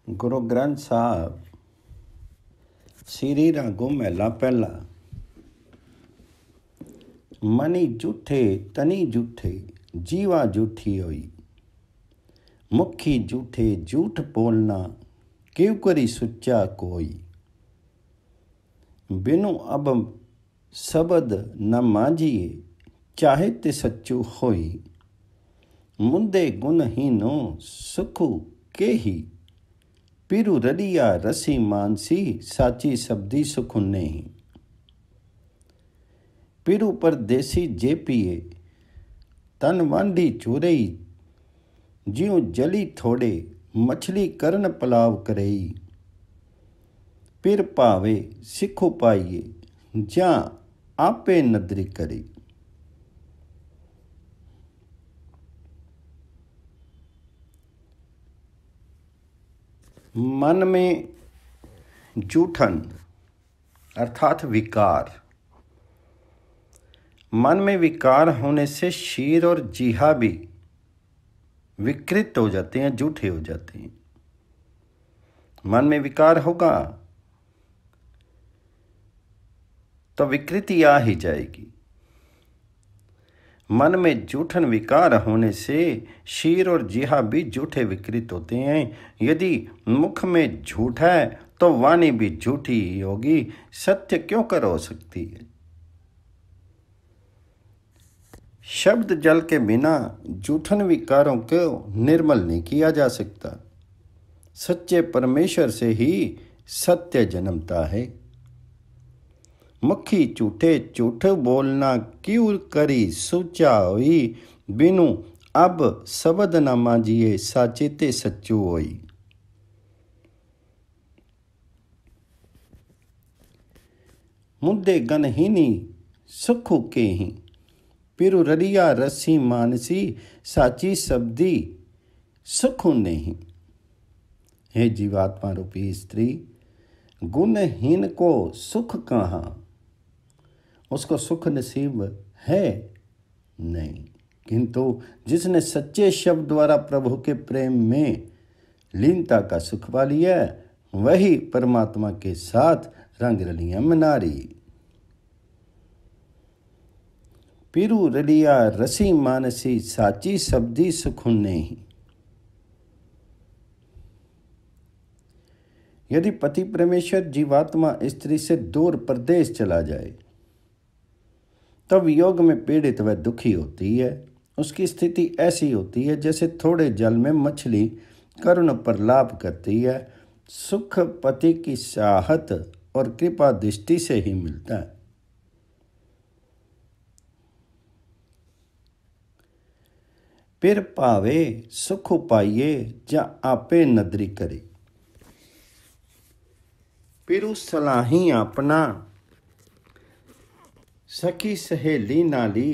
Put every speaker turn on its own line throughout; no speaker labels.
ਗੁਰੂ ਗ੍ਰੰਥ ਸਾਹਿਬ ਸ੍ਰੀ ਰਾਗੋ ਮਹਿਲਾ ਪਹਿਲਾ। ਮਨੀ ਝੂਠੇ ਤਨੀ ਝੂਠੇ ਜੀਵਾ ਝੂਠੀ ਹੋਈ। ਮੁਖੀ ਝੂਠੇ ਝੂਠ ਬੋਲਣਾ ਕਿਉ ਕਰੀ ਸੁੱਚਾ ਕੋਈ। ਬਿनु अब शब्द न मांझिए चाहे ते सच्चू होई। मुंदे गुणहीनो सुखु के ही पिरु रड़िया रसी मानसी साची शब्दी सुख नहीं। पिरु परदेसी जे पिए तन वांडी चूरई। ज्यों जली थोड़े मछली करन पलाव करई। पिर पावे सिखु पाइए जा आपे नदरी करी। मन में जूठन अर्थात विकार। मन में विकार होने से शीर और जीहा भी विकृत हो जाते हैं, जूठे हो जाते हैं। मन में विकार होगा तो विकृति आ ही जाएगी। मन में जूठन विकार होने से शीर और जिहा भी झूठे विकृत होते हैं। यदि मुख में झूठ है तो वाणी भी झूठी ही होगी। सत्य क्यों कर हो सकती है। शब्द जल के बिना जूठन विकारों को निर्मल नहीं किया जा सकता। सच्चे परमेश्वर से ही सत्य जन्मता है। मुखी झूठे झूठ बोलना क्यों करी सोचा हुई। बिनु अब शब्द न मांझिए साचे ते सच्चू होई। मुद्दे गनहीनी सुखु के ही पिरु रड़िया रसी मानसी साची शब्दी सुखु नहीं। हे जीवात्मा रूपी स्त्री, गुणहीन को सुख कहाँ। उसको सुख नसीब है नहीं, किंतु जिसने सच्चे शब्द द्वारा प्रभु के प्रेम में लीनता का सुख पा लिया वही परमात्मा के साथ रंग रलियां मना रही। पिरु रलिया रसी मानसी साची शब्दी सुख नहीं। यदि पति परमेश्वर जीवात्मा स्त्री से दूर प्रदेश चला जाए तब योग में पीड़ित व दुखी होती है। उसकी स्थिति ऐसी होती है जैसे थोड़े जल में मछली करुण प्रलाप करती है। सुख पति की चाहत और कृपा दृष्टि से ही मिलता है। पिर पावे सुख पाइए जा आपे नदरी करे। पिरु सलाही अपना सखी सहेली नाली।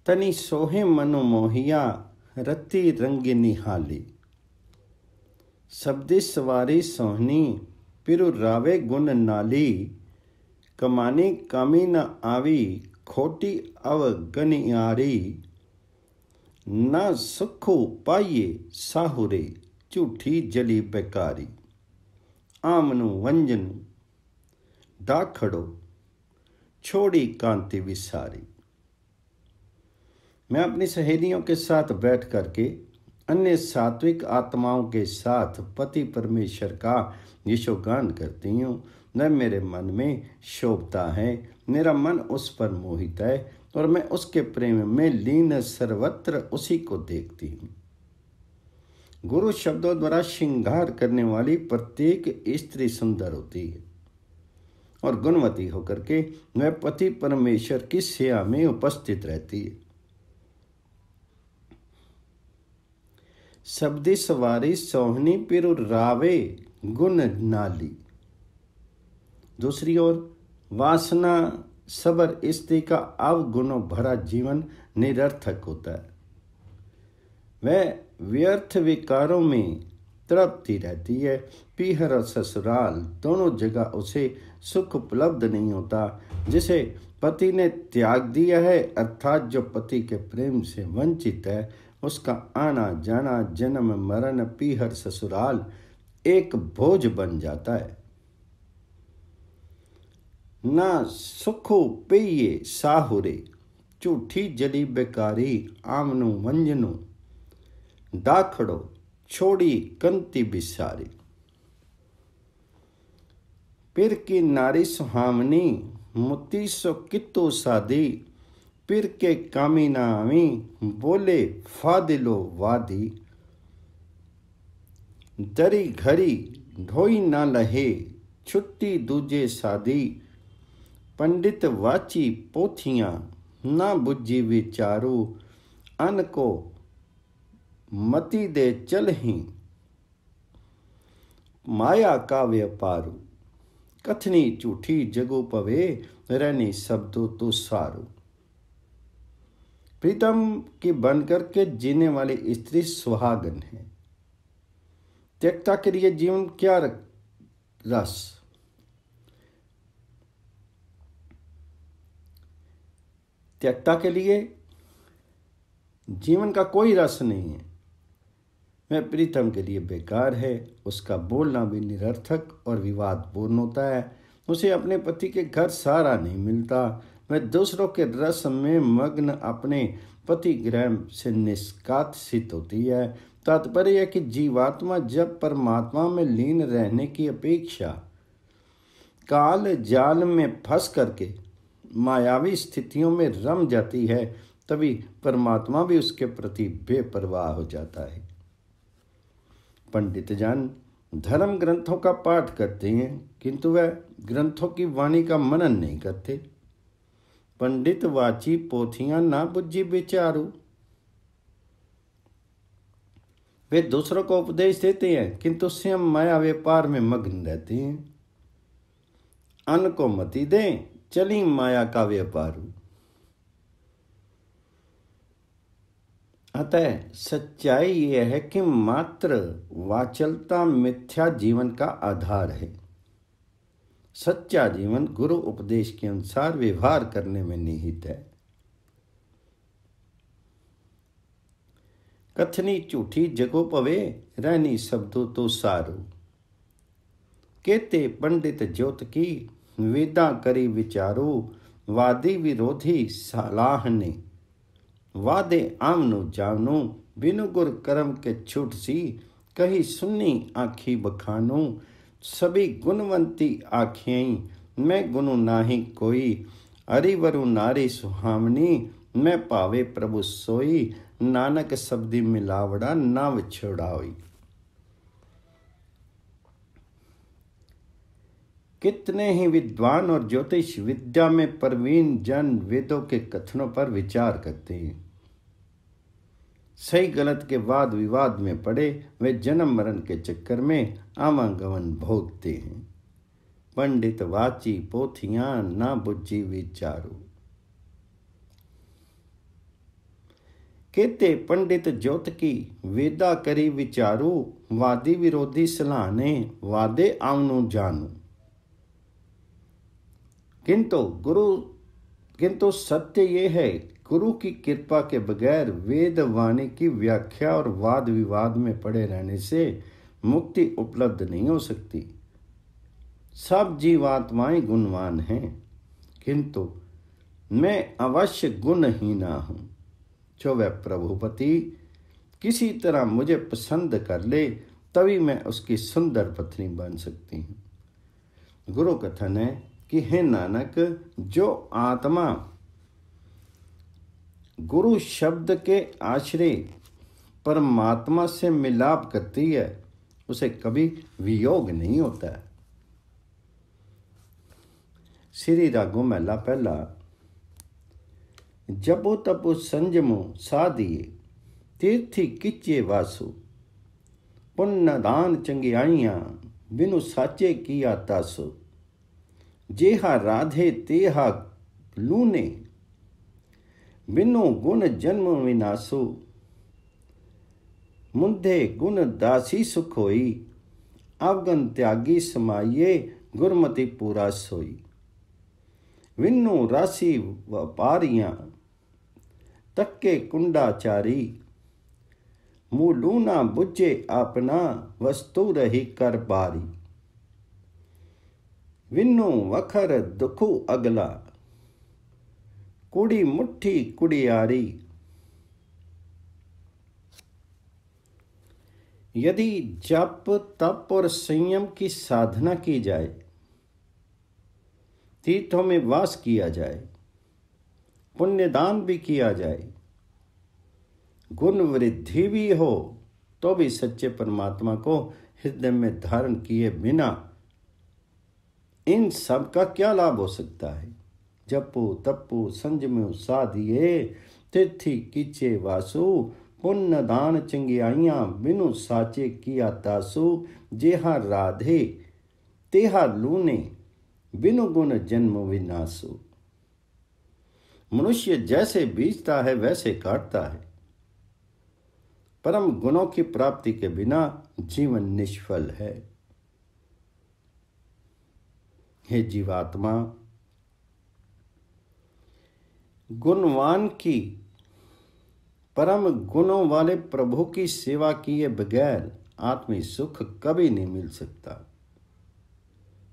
तनी सोहे मनो मोहिया रति रंगी निहाली। शब्दी सवारी सोहनी पिरु रावे गुण नाली। कमानी कामी न आवी खोटी अवगनियारी। न सुखु पाइए साहुरे झूठी जली बेकारी। आमनु वंजनु दाखड़ो छोड़ी कांति विसारी। मैं अपनी सहेलियों के साथ बैठ करके अन्य सात्विक आत्माओं के साथ पति परमेश्वर का यशोगान करती हूँ। वह मेरे मन में शोभता है। मेरा मन उस पर मोहित है और मैं उसके प्रेम में लीन सर्वत्र उसी को देखती हूँ। गुरु शब्दों द्वारा श्रृंगार करने वाली प्रत्येक स्त्री सुंदर होती है और गुणवती होकर के वह पति परमेश्वर की सेवा में उपस्थित रहती है। शब्दी सवारी सोहनी पिरु रावे गुण नाली। दूसरी ओर वासना सबर स्त्री का अवगुणों भरा जीवन निरर्थक होता है। वह व्यर्थ विकारों में तड़पती रहती है। पीहर और ससुराल दोनों जगह उसे सुख उपलब्ध नहीं होता। जिसे पति ने त्याग दिया है अर्थात जो पति के प्रेम से वंचित है उसका आना जाना, जन्म मरण, पीहर ससुराल एक बोझ बन जाता है। ना सुखो पेये साहुरे, झूठी जली बेकारी, आमनु मंजनु, दाखड़ो छोड़ी कंती बिसारी। पिर की नारी सुहावनी, मुती सो कितो सादी, पिर के कामी ना आवी, बोले फादिलो वादी। दरी घरी ढोई ना लहे, छुट्टी दूजे सादी, पंडित वाची पोथियां, ना बुझी विचारू, अन को मती दे चल ही, माया का व्यापारू। कथनी झूठी जगो पवे, रहनी शब्दों तो सारू। प्रीतम की बनकर के जीने वाली स्त्री सुहागन है। त्यक्ता के लिए जीवन क्या रस, त्यक्ता के लिए जीवन का कोई रस नहीं है। वह प्रीतम के लिए बेकार है। उसका बोलना भी निरर्थक और विवादपूर्ण होता है। उसे अपने पति के घर सहारा नहीं मिलता। वह दूसरों के रस में मग्न अपने पति गृह से निष्कासित होती है। तात्पर्य है कि जीवात्मा जब परमात्मा में लीन रहने की अपेक्षा काल जाल में फंस करके मायावी स्थितियों में रम जाती है, तभी परमात्मा भी उसके प्रति बेपरवाह हो जाता है। पंडित जन धर्म ग्रंथों का पाठ करते हैं, किंतु वह ग्रंथों की वाणी का मनन नहीं करते। पंडित वाची पोथियां ना बुझी विचारू, वे दूसरों को उपदेश देते हैं किंतु स्वयं माया व्यापार में मग्न रहते हैं। अन्न को मति दें, चली माया का व्यापारू। अतः सच्चाई यह है कि मात्र वाचलता मिथ्या जीवन का आधार है। सच्चा जीवन गुरु उपदेश के अनुसार व्यवहार करने में निहित है। कथनी झूठी जगो पवे, रहनी शब्दों तो सारू। कहते पंडित ज्योत की, वेदा करी विचारू, वादी विरोधी सलाह ने, वादे आमनु जावनु, बिनु गुर कर्म के छूट सी, कही सुन्नी आखी बखानू। सभी गुणवंती आखियई, मैं गुनु नाही कोई, हरिवरु नारी सुहावनी, मैं पावे प्रभु सोई, नानक शब्दी मिलावड़ा नाव छोड़ाई। कितने ही विद्वान और ज्योतिष विद्या में प्रवीण जन वेदों के कथनों पर विचार करते हैं। सही गलत के वाद विवाद में पड़े वे जन्म मरण के चक्कर में आवागमन भोगते हैं। पंडित वाची पोथियां ना बुझी विचारू। कहते पंडित ज्योत की, वेदा करी विचारू, वादी विरोधी सलाहने, वादे आवनु जानू। किंतु सत्य ये है, गुरु की कृपा के बगैर वेद वाणी की व्याख्या और वाद विवाद में पड़े रहने से मुक्ति उपलब्ध नहीं हो सकती। सब जीवात्माएं गुणवान हैं, किंतु मैं अवश्य गुणहीना हूं। जो वह प्रभुपति किसी तरह मुझे पसंद कर ले, तभी मैं उसकी सुंदर पत्नी बन सकती हूं। गुरु कथन है कि हे नानक, जो आत्मा गुरु शब्द के आश्रय परमात्मा से मिलाप करती है, उसे कभी वियोग नहीं होता है। श्री रागो महला पहला। जबो तपो संजमो साधिए, तीर्थी किचे वासु, पुण्य दान चंगियाइयां, बिनु साचे किया तासु। जेहा राधे तेहा लूने, बिनु गुण जन्म विनाशो। मुंधे गुण दासी सुख होई, अवगन त्यागी समाइये, गुरमति पूरा सोई। विनु राशि व्यापारियां, तक्के कुंडाचारी, मूलू ना बुझे अपना वस्तु रही कर बारी। विनु वखर दुखु अगला कुड़ी मुट्ठी कुड़ियारी। यदि जप तप और संयम की साधना की जाए, तीर्थों में वास किया जाए, पुण्यदान भी किया जाए, गुण वृद्धि भी हो, तो भी सच्चे परमात्मा को हृदय में धारण किए बिना इन सब का क्या लाभ हो सकता है। जपो तपो संजमो साधिए तीर्थी कीचे वासु। पुण्य दान चंगियाइयां बिनु साचे किया तासु। जेहा राधे तेहा लूने बिनु गुण जन्म विनाशु। मनुष्य जैसे बीजता है वैसे काटता है। परम गुणों की प्राप्ति के बिना जीवन निष्फल है। हे जीवात्मा, गुणवान की परम गुणों वाले प्रभु की सेवा किए बगैर आत्मिक सुख कभी नहीं मिल सकता।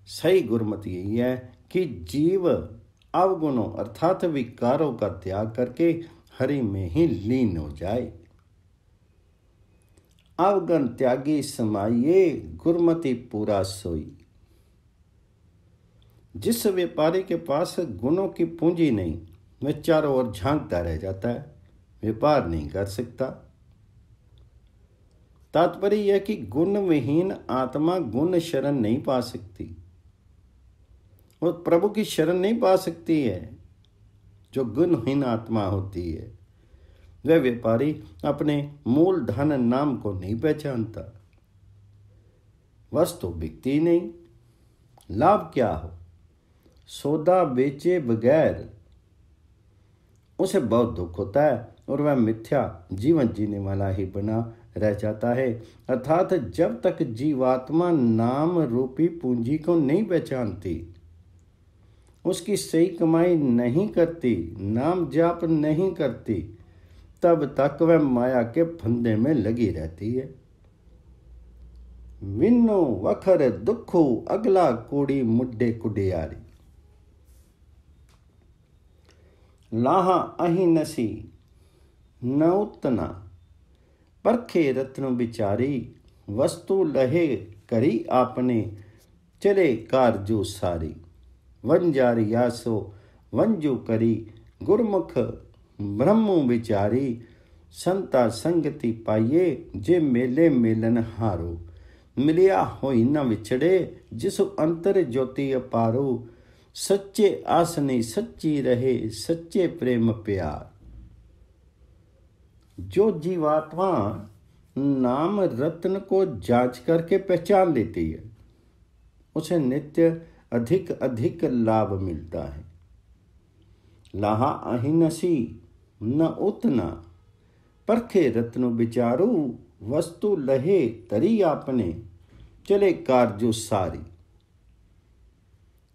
सही गुरमत यही है कि जीव अवगुणों अर्थात विकारों का त्याग करके हरि में ही लीन हो जाए। अवगण त्यागी समाइए गुरमति पूरा सोई। जिस व्यापारी के पास गुणों की पूंजी नहीं, वह चारों ओर झांकता रह जाता है, व्यापार नहीं कर सकता। तात्पर्य यह कि गुण विहीन आत्मा गुण शरण नहीं पा सकती, वो प्रभु की शरण नहीं पा सकती है। जो गुणहीन आत्मा होती है वह व्यापारी अपने मूल धन नाम को नहीं पहचानता। वस्तु बिकती नहीं, लाभ क्या हो। सौदा बेचे बगैर उसे बहुत दुख होता है और वह मिथ्या जीवन जीने वाला ही बना रह जाता है। अर्थात जब तक जीवात्मा नाम रूपी पूंजी को नहीं पहचानती, उसकी सही कमाई नहीं करती, नाम जाप नहीं करती, तब तक वह माया के फंदे में लगी रहती है। विन्नो वखर दुखो अगला कोड़ी मुड्डे कुडियारी। लाहा अही नसी न उतना परखे रत्न बिचारी। वस्तु लहे करी आपने चले कारजो सारी। वंजारी यासो वंजो करी गुरमुख ब्रह्मो विचारी। संता संगति पाइये जे मेले मेलन हारो। मिलिया होई न विछड़े जिसु अंतर ज्योति अपारो। सच्चे आसनी सच्ची रहे सच्चे प्रेम प्यार। जो जीवात्मा नाम रत्न को जांच करके पहचान लेती है, उसे नित्य अधिक अधिक लाभ मिलता है। लाहा अहिनसी न उतना परखे रत्न विचारू। वस्तु लहे तरी आपने चले कारजो सारी।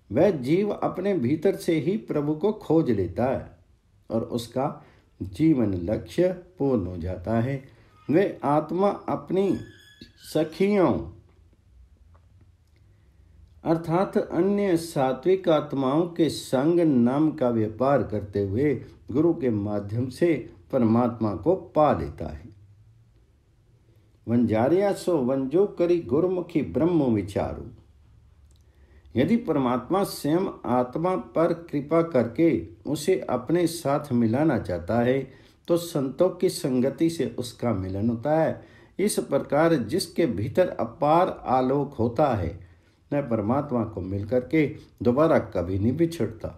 वह जीव अपने भीतर से ही प्रभु को खोज लेता है और उसका जीवन लक्ष्य पूर्ण हो जाता है। वह आत्मा अपनी सखियों अर्थात अन्य सात्विक आत्माओं के संग नाम का व्यापार करते हुए गुरु के माध्यम से परमात्मा को पा लेता है। वंजारिया सो वंजो करी गुरुमुखी ब्रह्म विचारू। यदि परमात्मा स्वयं आत्मा पर कृपा करके उसे अपने साथ मिलाना चाहता है तो संतों की संगति से उसका मिलन होता है। इस प्रकार जिसके भीतर अपार आलोक होता है वह परमात्मा को मिलकर के दोबारा कभी नहीं बिछड़ता।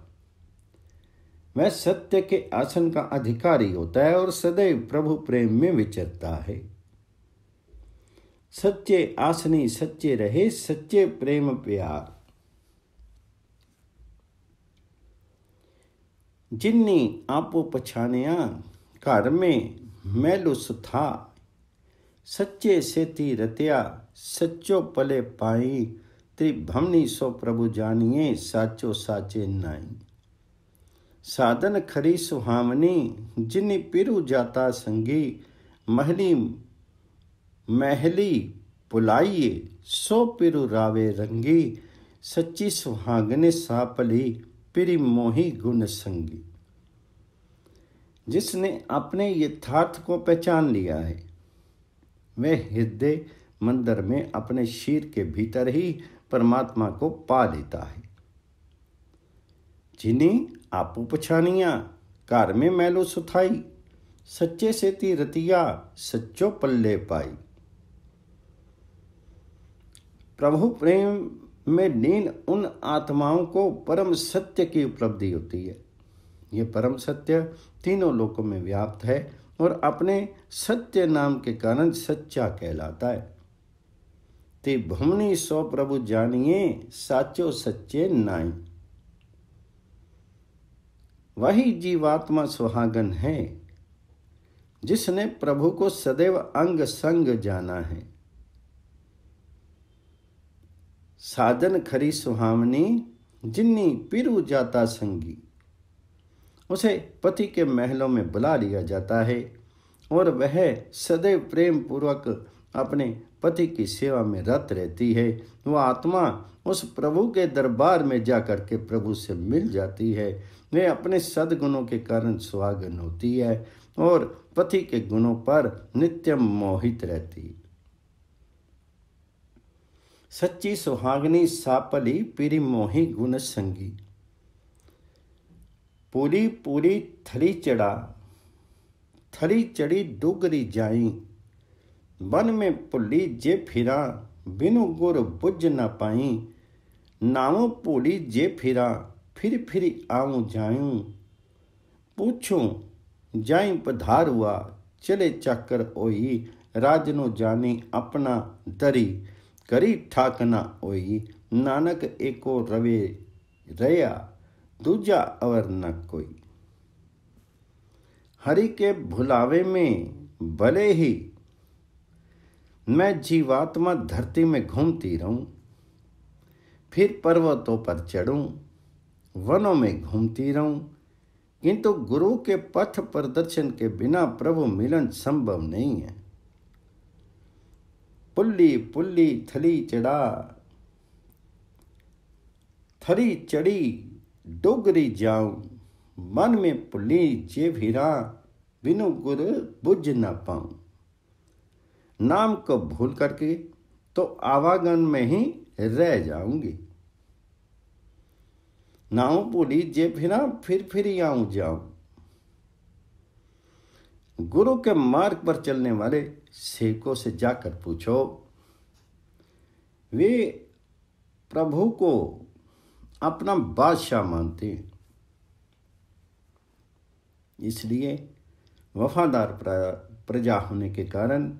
वह सत्य के आसन का अधिकारी होता है और सदैव प्रभु प्रेम में विचरता है। सच्चे आसनी सच्चे रहे सच्चे प्रेम प्यार। जिन्नी आपो पछानिया घर में मैलुस था। सच्चे सेती रतिया सच्चो पले पाई। त्रिभमनी सो प्रभु जानिए साचो साचे नाई। साधन खरी सुहावनी जिन्नी पिरु जाता संगी। महली महली पुलाइए सो पिरु रावे रंगी, सच्ची सुहागने सापली पिरी मोही गुण संगी। जिसने अपने यथार्थ को पहचान लिया है वह हृदय मंदिर में अपने शीर के भीतर ही परमात्मा को पा लेता है। जिन्हें आपू पछानिया घर में मैलो सुथाई, सच्चे सेती रतिया सच्चो पल्ले पाई। प्रभु प्रेम में लीन उन आत्माओं को परम सत्य की उपलब्धि होती है। ये परम सत्य तीनों लोकों में व्याप्त है और अपने सत्य नाम के कारण सच्चा कहलाता है। ते भुमनी सो प्रभु जानिए साचो सच्चे नाई। वही जीवात्मा सुहागन है जिसने प्रभु को सदैव अंग संग जाना है। साधन खरी सुहावनी जिन्नी पिरु जाता संगी। उसे पति के महलों में बुला लिया जाता है और वह सदैव प्रेम पूर्वक अपने पति की सेवा में रत रहती है। वह आत्मा उस प्रभु के दरबार में जाकर के प्रभु से मिल जाती है। वह अपने सद्गुणों के कारण सुहागन होती है और पति के गुणों पर नित्य मोहित रहती है। सच्ची सुहागनी सापली पिरी मोही गुण संगी। पूरी पूरी थली चढ़ा थली चढ़ी डुगरी जाई, वन में पुली जे फिरा बिनु गुर बुझ न पाई। नामो पूली जे फिरा फिर आऊं जायूं, पूछूं जाई पधार हुआ चले चाकर ओई। राजनो जानी अपना दरी करी ठाकना ओई। नानक एको रवे रया दूजा अवर न कोई। हरि के भुलावे में भले ही मैं जीवात्मा धरती में घूमती रहूं, फिर पर्वतों पर चढ़ूं, वनों में घूमती रहूं, किंतु गुरु के पथ प्रदर्शन के बिना प्रभु मिलन संभव नहीं है। पुल्ली पुल्ली थली चढ़ा थली चढ़ी डोगरी जाऊं, मन में पुली जे भिरा बिनु गुर बुझ न पाऊं। नाम को भूल करके तो आवागन में ही रह जाऊंगी। नाम पुली जे भिरा फिर आऊं जाऊं। गुरु के मार्ग पर चलने वाले सेवकों से जाकर पूछो, वे प्रभु को अपना बादशाह मानते हैं, इसलिए वफादार प्रजा होने के कारण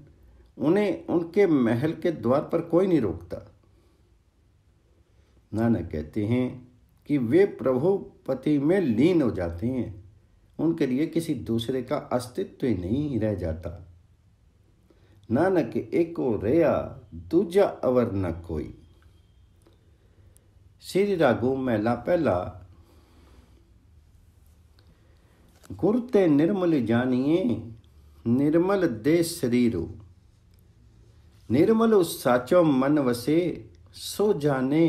उन्हें उनके महल के द्वार पर कोई नहीं रोकता। नानक कहते हैं कि वे प्रभु पति में लीन हो जाते हैं, उनके लिए किसी दूसरे का अस्तित्व ही नहीं रह जाता। नानक एको रेया दूजा अवर न कोई। श्री रागो महला पहला। गुर ते निर्मल जानिए निर्मल दे शरीरो, निर्मल साचो मन वसे सो जाने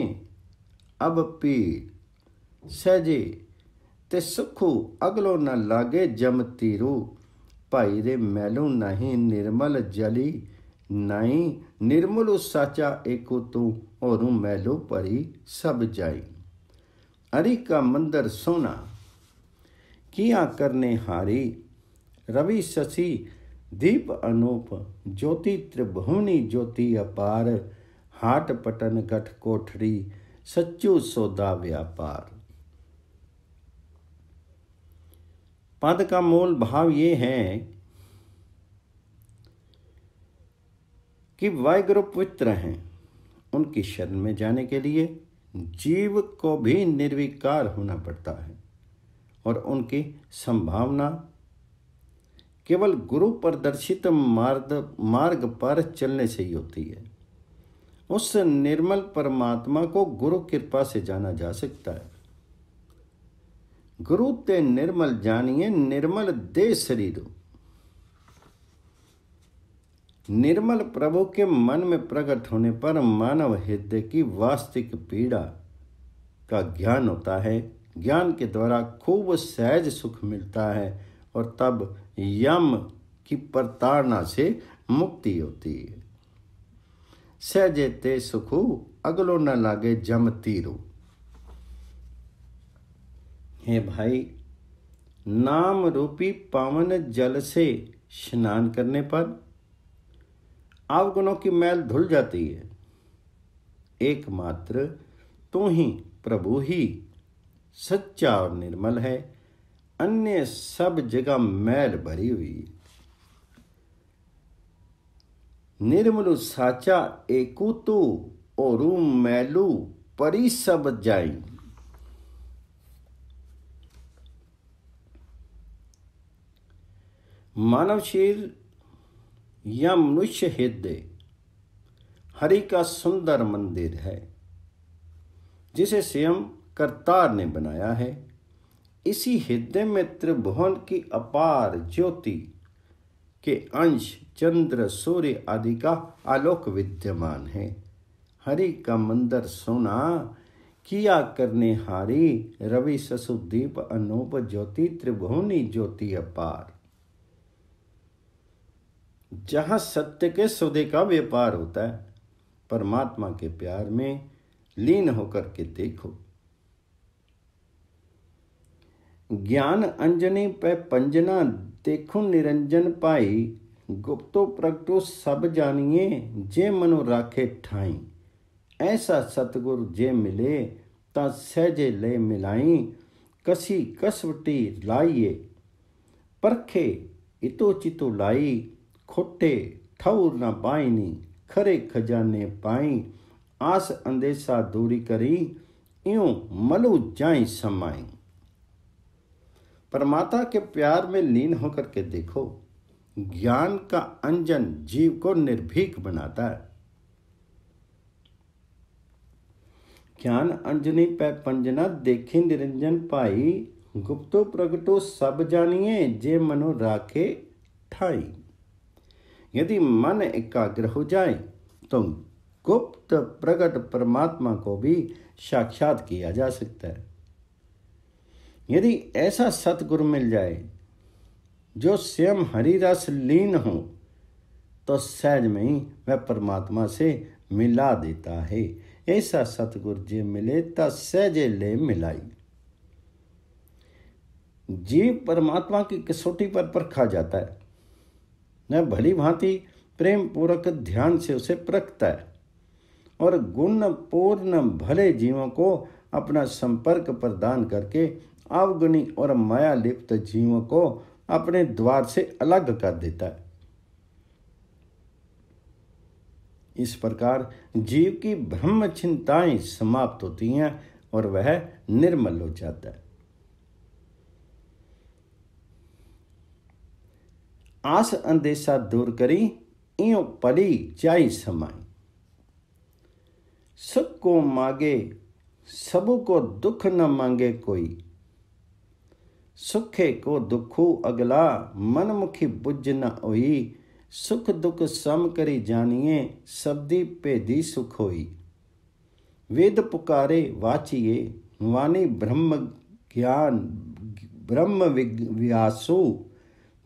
अब पीर। सहजे ते सुखु अगलो न लागे जम तीरू, भाई रे मैलू नहीं निर्मल जली नहीं। निर्मल साचा एको तू और मैलो परी सब जाई। हरि का मंदिर सोना किया करने हारी, रवि शशि दीप अनूप ज्योति त्रिभुवनी ज्योति अपार। हाट पटन गठ कोठरी सच्चू सौदा व्यापार। पद का मूल भाव ये है कि वाहिगुरु पवित्र हैं, उनकी शरण में जाने के लिए जीव को भी निर्विकार होना पड़ता है और उनकी संभावना केवल गुरु प्रदर्शित मार्ग पर चलने से ही होती है। उस निर्मल परमात्मा को गुरु कृपा से जाना जा सकता है। गुरु ते निर्मल जानिए निर्मल दे शरीर। निर्मल प्रभु के मन में प्रकट होने पर मानव हृदय की वास्तविक पीड़ा का ज्ञान होता है। ज्ञान के द्वारा खूब सहज सुख मिलता है और तब यम की प्रताड़ना से मुक्ति होती है। सहजे ते सुखु अगलो न लागे जम तीरू। हे भाई, नाम रूपी पावन जल से स्नान करने पर अवगुणों की मैल धुल जाती है। एकमात्र तू ही प्रभु ही सच्चा और निर्मल है, अन्य सब जगह मैल भरी हुई है। निर्मलु साचा एकू तू ओरू मैलू परी सब जाई। मानव शरीर या मनुष्य हृदय हरि का सुंदर मंदिर है, जिसे स्वयं करतार ने बनाया है। इसी हृदय में त्रिभुवन की अपार ज्योति के अंश चंद्र सूर्य आदि का आलोक विद्यमान है। हरि का मंदिर सोना किया करने हारी, रवि ससुदीप अनूप ज्योति त्रिभुवनी ज्योति अपार। जहां सत्य के सौदे का व्यापार होता है, परमात्मा के प्यार में लीन होकर के देखो। ज्ञान अंजनी पे पंजना देखो निरंजन पाई, गुप्तो प्रगटो सब जानिए जे मनो राखे ठाई। ऐसा सतगुरु जे मिले ता सहजे ले मिलाई, कसी कसवटी लाइए परखे इतो चितो लाई। खोटे ठौर न पाइनी खरे खजाने पाई, आस अंदेशा दूरी करी इयों मलू जाई समाई। परमात्मा के प्यार में लीन होकर के देखो। ज्ञान का अंजन जीव को निर्भीक बनाता है। ज्ञान अंजनी पै पंजना देखी निरंजन पाई, गुप्तो प्रगटो सब जानिए जे मनो राखे ठाई। यदि मन एकाग्र हो जाए तो गुप्त प्रकट परमात्मा को भी साक्षात किया जा सकता है। यदि ऐसा सतगुरु मिल जाए जो स्वयं हरि रस लीन हो, तो सहज में ही वह परमात्मा से मिला देता है। ऐसा सतगुरु जे मिले ता सहजे ले मिलाई। जीव परमात्मा की कसौटी पर परखा जाता है, न भली भांति प्रेम पूर्वक ध्यान से उसे परखता है और गुण पूर्ण भले जीवों को अपना संपर्क प्रदान करके अवगुणी और माया लिप्त जीवों को अपने द्वार से अलग कर देता है। इस प्रकार जीव की ब्रह्म चिंताएं समाप्त होती हैं और वह निर्मल हो जाता है। आस अंदेशा दूर करी इयों पली जाई समाई। सुख को मांगे सबू को दुख न मांगे कोई, सुखे को दुखू अगला मनमुखी बुझ न होई। सुख दुख सम करी जानिए सबदी भेदी सुख होई। वेद पुकारे वाचिए वाणी ब्रह्म ज्ञान ब्रह्म व्यासु।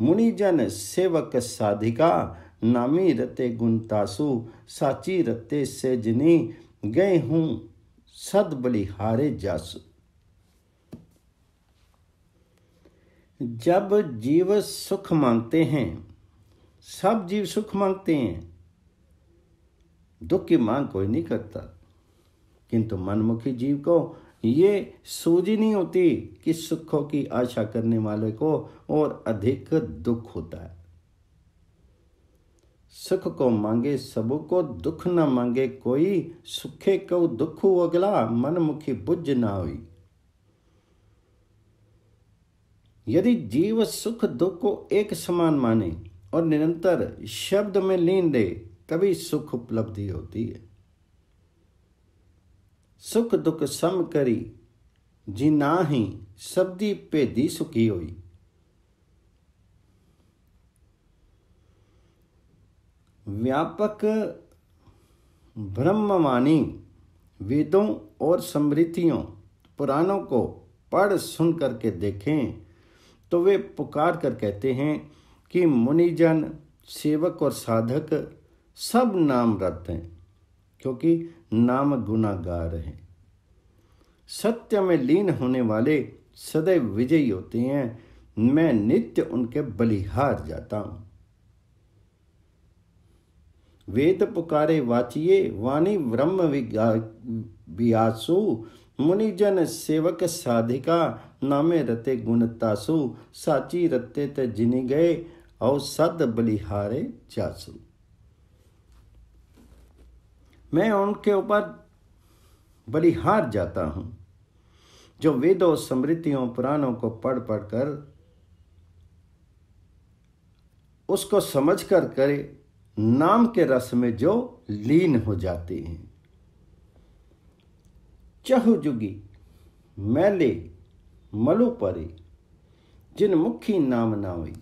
मुनिजन सेवक साधिका नामी रते गुणतासु। साची रते सेजनी गए हूँ सद बलिहारे जासु। जब जीव सुख मांगते हैं, सब जीव सुख मांगते हैं, दुख की मांग कोई नहीं करता, किंतु मनमुखी जीव को ये सूझ नहीं होती कि सुखों की आशा करने वाले को और अधिक दुख होता है। सुख को मांगे सबू को दुख न मांगे कोई। सुखे को दुखू अगला मनमुखी बुझ ना हुई। यदि जीव सुख दुख को एक समान माने और निरंतर शब्द में लीन रहे, तभी सुख उपलब्धि होती है। सुख दुख सम करी जी नाही सबदी भेदी सुखी होई। व्यापक ब्रह्मवाणी वेदों और स्मृतियों पुराणों को पढ़ सुन करके देखें तो वे पुकार कर कहते हैं कि मुनिजन, सेवक और साधक सब नाम रत हैं, क्योंकि नाम गुनागार हैं। सत्य में लीन होने वाले सदैव विजयी होते हैं। मैं नित्य उनके बलिहार जाता हूं। वेद पुकारे वाचिये वाणी ब्रह्म वियासु मुनिजन सेवक साधिका नामे रते गुणतासु साची रते ते जिनी गए और सद बलिहारे जासु। मैं उनके ऊपर बलिहार जाता हूं जो वेदों, स्मृतियों, पुराणों को पढ़ पढ़ कर उसको समझ कर करे नाम के रस में जो लीन हो जाते हैं। चहुजुगी मैले मलु परे जिन मुखी नाम ना होई,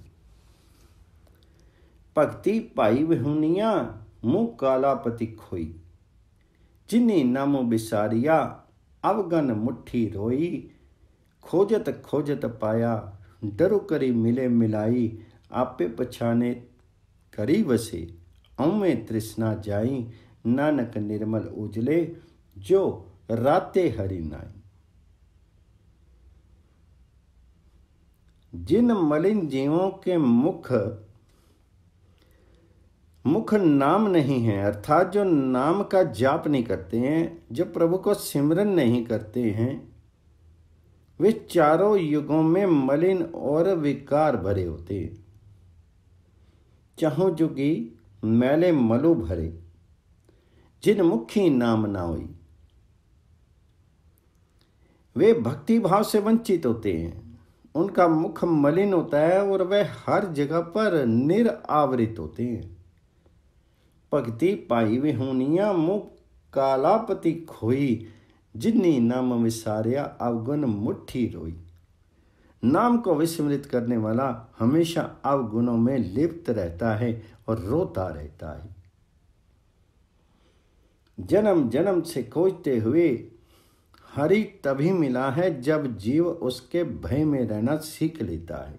भक्ति पाई विहुनिया मुँह कालापति खोई, जिन्नी नामो बिसारिया अवगन मुट्ठी रोई, खोजत खोजत पाया डरु करी मिले मिलाई, आपे पछाने करी वसे औमे तृष्णा जाई, नानक निर्मल उजले जो राते हरि नाई। जिन मलिन जीवों के मुख नाम नहीं है, अर्थात जो नाम का जाप नहीं करते हैं, जो प्रभु को सिमरन नहीं करते हैं, वे चारों युगों में मलिन और विकार भरे होते हैं। चहुं जुगी मैले मलु भरे जिन मुखी नाम ना होई, वे भक्ति भाव से वंचित होते हैं। उनका मुख मलिन होता है और वे हर जगह पर निरावृत होते हैं। भक्ति पाई विहुनिया मुँह कालापति खोई, जिन्नी नाम विसारिया अवगुण मुट्ठी रोई। नाम को विस्मृत करने वाला हमेशा अवगुणों में लिप्त रहता है और रोता रहता है। जन्म जन्म से खोजते हुए हरि तभी मिला है जब जीव उसके भय में रहना सीख लेता है।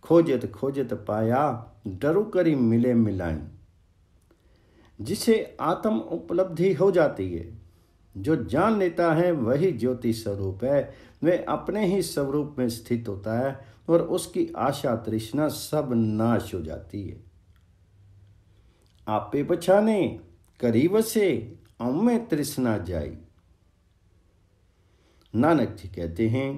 खोजत खोजत पाया डरू करी मिले मिलाई, जिसे आत्म उपलब्धि हो जाती है। जो जान लेता है वही ज्योति स्वरूप है, वे अपने ही स्वरूप में स्थित होता है और उसकी आशा तृष्णा सब नाश हो जाती है। आपे पछाने करीब से औमे तृष्णा जाई। नानक जी कहते हैं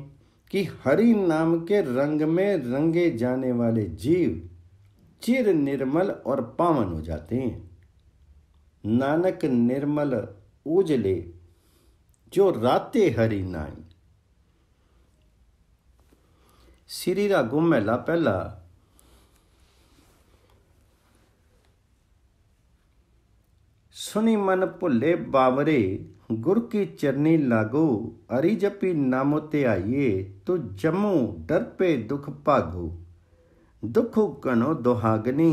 कि हरि नाम के रंग में रंगे जाने वाले जीव चिर निर्मल और पावन हो जाते हैं। नानक निर्मल उजले जो राते हरि नाई। श्री रागों महला पहला। सुनी मन भुले बावरे गुर की चरनी लागो, अरि जपी नामो ते आइए तो जमू डर पे दुख भागो। दुखो कनो दुहागनी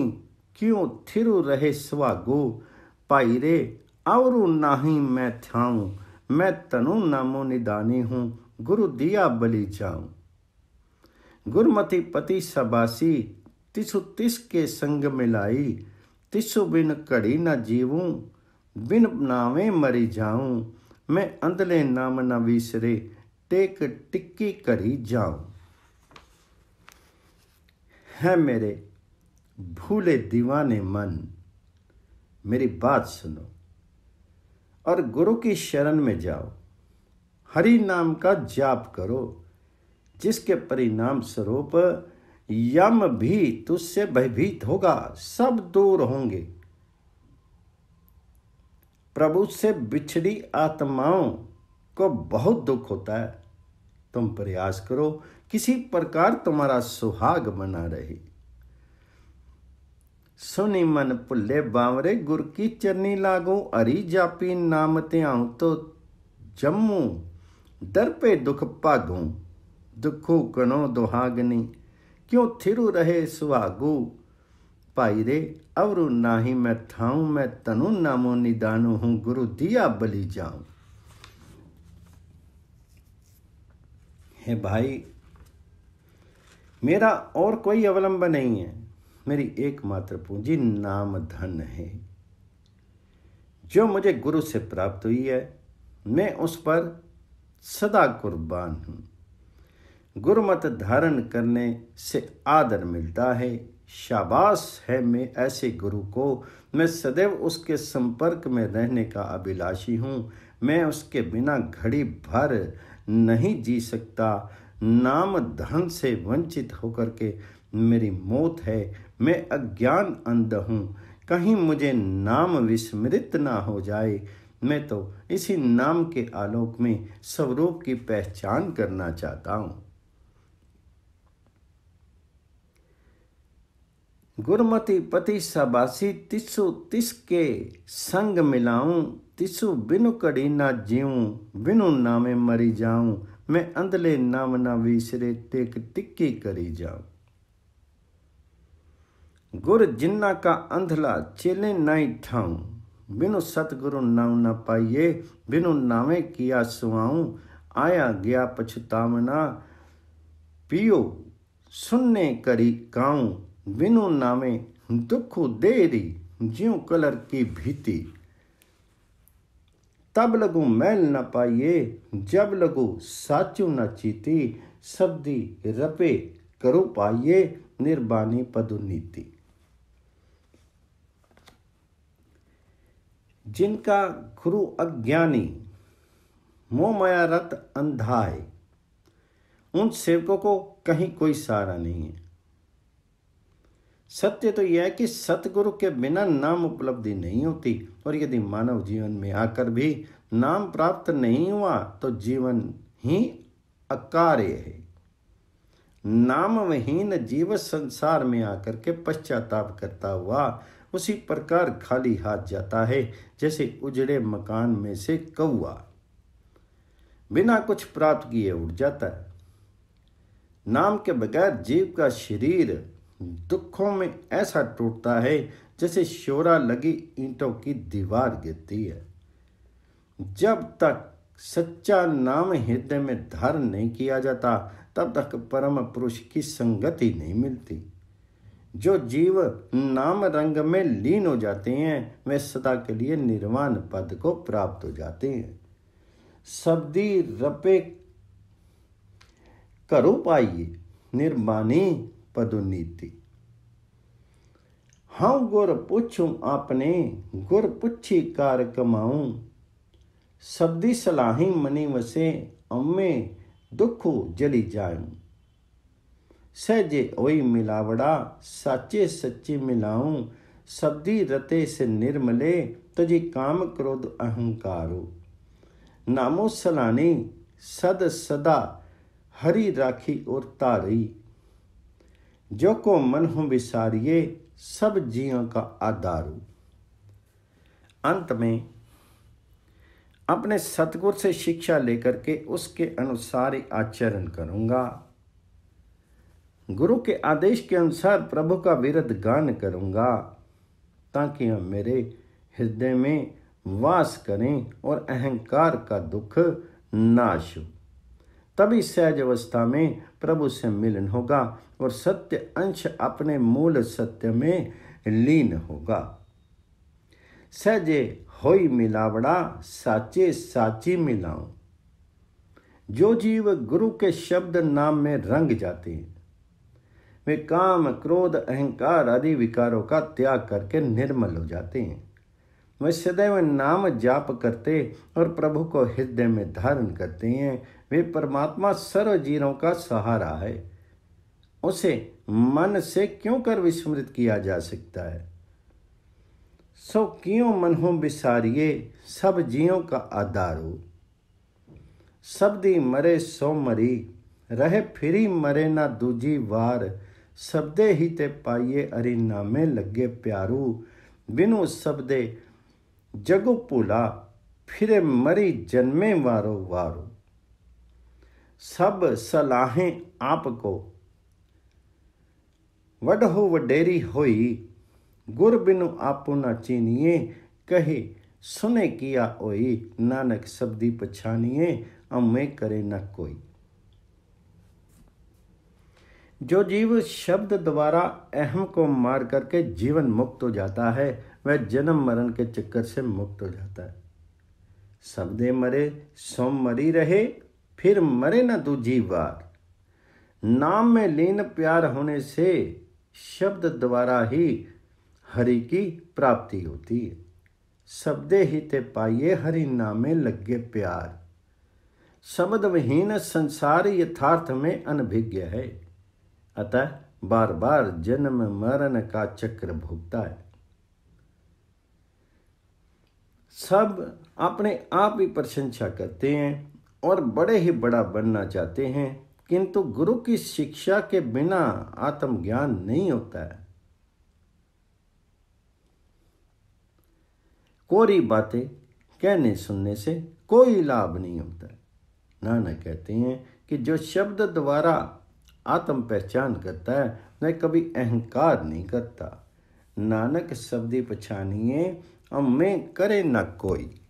क्यों थिरु रहे सुहागो, भाई रे आवरू नाही मैं थाऊं, मैं तनु नामो निदानी हूँ, गुरु दिया बलि जाऊं। गुरमति पति सबासी तिसु तिस के संग मिलाई, तिसु बिन घड़ी न जीवूं, बिन नावे मरी जाऊं। मैं अंधले नाम न विसरे, टेक टिक्की करी जाऊं। है मेरे भूले दीवाने मन, मेरी बात सुनो और गुरु की शरण में जाओ। हरि नाम का जाप करो, जिसके परिणाम स्वरूप यम भी तुझसे भयभीत होगा, सब दूर होंगे। प्रभु से बिछड़ी आत्माओं को बहुत दुख होता है। तुम प्रयास करो किसी प्रकार तुम्हारा सुहाग बना रहे। सुनी मन भुल्ले बावरे गुर की चरनी लागू, हरि जापी नाम त्याऊं तो जम्मू डर पे दुख भागू। दुखो कनो दुहागनी क्यों थिरु रहे सुहागू, भाई रे अवरु नाही मैं थाऊं, मैं तनु नामो निदानु हूं, गुरु दिया बलि जाऊं। हे भाई, मेरा और कोई अवलंबन नहीं है, मेरी एकमात्र पूंजी नाम धन है, जो मुझे गुरु से प्राप्त हुई है। मैं उस पर सदा कुर्बान हूँ। गुरुमत धारण करने से आदर मिलता है। शाबाश है मैं ऐसे गुरु को, मैं सदैव उसके संपर्क में रहने का अभिलाषी हूँ। मैं उसके बिना घड़ी भर नहीं जी सकता। नाम धन से वंचित होकर के मेरी मौत है। मैं अज्ञान अंध हूँ, कहीं मुझे नाम विस्मृत ना हो जाए। मैं तो इसी नाम के आलोक में स्वरूप की पहचान करना चाहता हूँ। गुरमति पति सबासी, तिसु तिसके संग मिलाऊं, तिसु बिनु कड़ी ना जीऊं, बिनु नामे मरी जाऊं। मैं अंधले नाम ना विसरे, टेक टिक्की करी जाऊं। गुर जिन्ना का अंधला चेले नाई ठाऊं, बिनु सतगुरु नाम न पाइये, बिनु नामे किया सुआऊं। आया गया पछतावना, पियो सुनने करी काऊं। बिनु नामे दुख देरी, ज्यों कलर की भीति। तब लगू मैल न पाइये, जब लगू साचू न चीती। शब्दी रपे करो पाइये, निर्बानी पदुनीति। जिनका गुरु अज्ञानी मोह माया रत अंधा है, उन सेवकों को कहीं कोई सहारा नहीं है। सत्य तो यह है कि सतगुरु के बिना नाम उपलब्धि नहीं होती, और यदि मानव जीवन में आकर भी नाम प्राप्त नहीं हुआ तो जीवन ही अकार्य है। नाम विहीन जीव संसार में आकर के पश्चाताप करता हुआ उसी प्रकार खाली हाथ जाता है, जैसे उजड़े मकान में से कौआ बिना कुछ प्राप्त किए उड़ जाता है। नाम के बगैर जीव का शरीर दुखों में ऐसा टूटता है जैसे शोरा लगी ईंटों की दीवार गिरती है। जब तक सच्चा नाम हृदय में धारण नहीं किया जाता, तब तक परम पुरुष की संगति नहीं मिलती। जो जीव नाम रंग में लीन हो जाते हैं, वे सदा के लिए निर्वाण पद को प्राप्त हो जाते हैं। शब्दी रपे करो पाइये, निर्वाणी पदुनीति। हाँ गुर पूछूं आपने, गुर पुछी कार कमाऊं। शब्दी सलाही मनी वसे, अम्मे दुखो जली जाऊं। सहजे ओई मिलावड़ा, साचे सच्ची मिलाऊं। शब्दी रते से निर्मले, तुझी काम क्रोध अहंकारो। नामो सलानी सद सदा, हरि राखी और तारी। जो को मन हो विसारिये, सब जियों का आधारू। अंत में अपने सतगुरु से शिक्षा लेकर के उसके अनुसार ही आचरण करूंगा। गुरु के आदेश के अनुसार प्रभु का विरध गान करूंगा, ताकि हम मेरे हृदय में वास करें और अहंकार का दुख नाश हो। तभी सहज अवस्था में प्रभु से मिलन होगा और सत्य अंश अपने मूल सत्य में लीन होगा। सहजे होई मिलावड़ा, साचे साची मिलाऊं। जो जीव गुरु के शब्द नाम में रंग जाते हैं, वे काम क्रोध अहंकार आदि विकारों का त्याग करके निर्मल हो जाते हैं। वे सदैव नाम जाप करते और प्रभु को हृदय में धारण करते हैं। वे परमात्मा सर्व जीवों का सहारा है, उसे मन से क्यों कर विस्मृत किया जा सकता है। सो क्यों मन हो विसारिये, सब जियों का आधार हो। शब्दी मरे सो मरी, रहे फिरी मरे ना दूजी वार। शब्दे ही ते पाइये, अरि नामे लगे प्यारू। बिनु शब्दे जगो पुला, फिरे मरी जन्मे वारो वारो। सब सलाहें आपको, वडहो वडेरी होई। गुर बिनु आपो ना चीनिए, कहे सुने किया ओई, नानक शब्दी पछानिए, अम्मे करे न कोई। जो जीव शब्द द्वारा अहम को मार करके जीवन मुक्त हो जाता है, वह जन्म मरण के चक्कर से मुक्त हो जाता है। शब्दे मरे सो मरी रहे, फिर मरे न दूजी बार। नाम में लीन प्यार होने से शब्द द्वारा ही हरि की प्राप्ति होती है। शब्दे ही ते पाइए, हरि नामे लगे प्यार। शब्द विहीन संसार यथार्थ में अनभिज्ञ है, अतः बार बार जन्म मरण का चक्र भोगता है। सब अपने आप ही प्रशंसा करते हैं और बड़े ही बड़ा बनना चाहते हैं, किंतु गुरु की शिक्षा के बिना आत्मज्ञान नहीं होता है। कोरी बातें कहने सुनने से कोई लाभ नहीं होता है। नानक कहते हैं कि जो शब्द द्वारा आत्म पहचान करता है, वह कभी अहंकार नहीं करता। नानक शब्दी पछानिए, अम्मे करे न कोई।